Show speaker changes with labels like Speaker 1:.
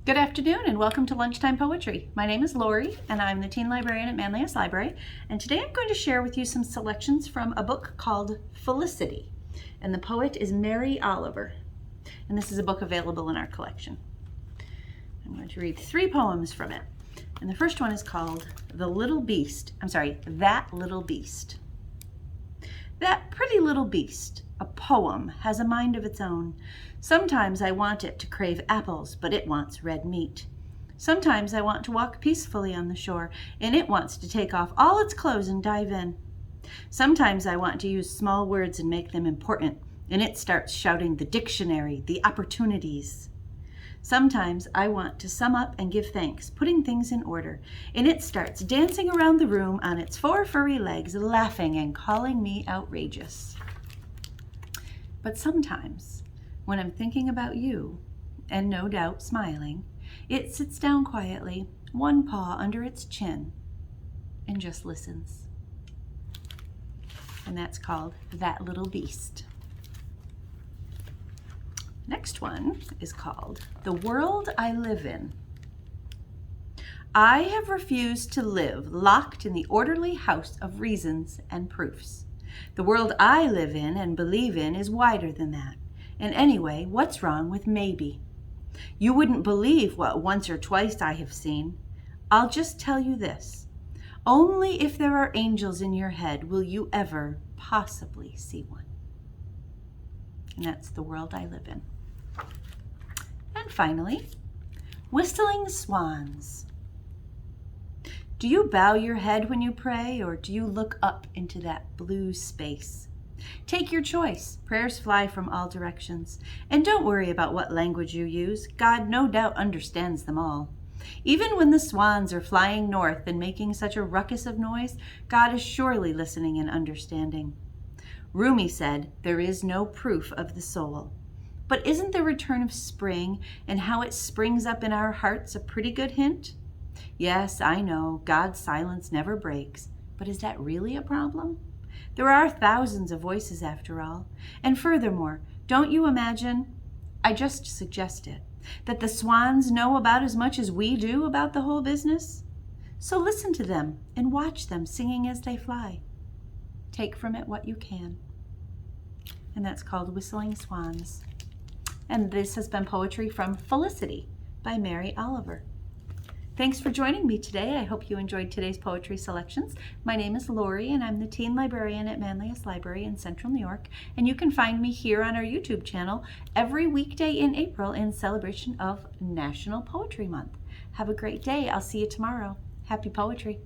Speaker 1: Good afternoon and welcome to Lunchtime Poetry. My name is Lorie and I'm the teen librarian at Manlius Library, and today I'm going to share with you some selections from a book called Felicity, and the poet is Mary Oliver, and this is a book available in our collection. I'm going to read 3 poems from it, and the first one is called That Little Beast. That pretty little beast, a poem, has a mind of its own. Sometimes I want it to crave apples, but it wants red meat. Sometimes I want to walk peacefully on the shore, and it wants to take off all its clothes and dive in. Sometimes I want to use small words and make them important, and it starts shouting the dictionary, the opportunities. Sometimes I want to sum up and give thanks, putting things in order, and it starts dancing around the room on its 4 furry legs, laughing and calling me outrageous. But sometimes, when I'm thinking about you, and no doubt smiling, it sits down quietly, one paw under its chin, and just listens. And that's called That Little Beast. Next one is called The World I Live In. I have refused to live locked in the orderly house of reasons and proofs. The world I live in and believe in is wider than that. And anyway, what's wrong with maybe? You wouldn't believe what once or twice I have seen. I'll just tell you this. Only if there are angels in your head will you ever possibly see one. And that's The World I Live In. And finally, Whistling Swans. Do you bow your head when you pray, or do you look up into that blue space? Take your choice. Prayers fly from all directions. And don't worry about what language you use. God no doubt understands them all. Even when the swans are flying north and making such a ruckus of noise, God is surely listening and understanding. Rumi said, there is no proof of the soul. But isn't the return of spring and how it springs up in our hearts a pretty good hint? Yes, I know, God's silence never breaks, but is that really a problem? There are thousands of voices after all. And furthermore, don't you imagine, I just suggest it, that the swans know about as much as we do about the whole business? So listen to them and watch them singing as they fly. Take from it what you can. And that's called Whistling Swans. And this has been poetry from Felicity by Mary Oliver. Thanks for joining me today. I hope you enjoyed today's poetry selections. My name is Lorie, and I'm the teen librarian at Manlius Library in Central New York. And you can find me here on our YouTube channel every weekday in April in celebration of National Poetry Month. Have a great day. I'll see you tomorrow. Happy poetry.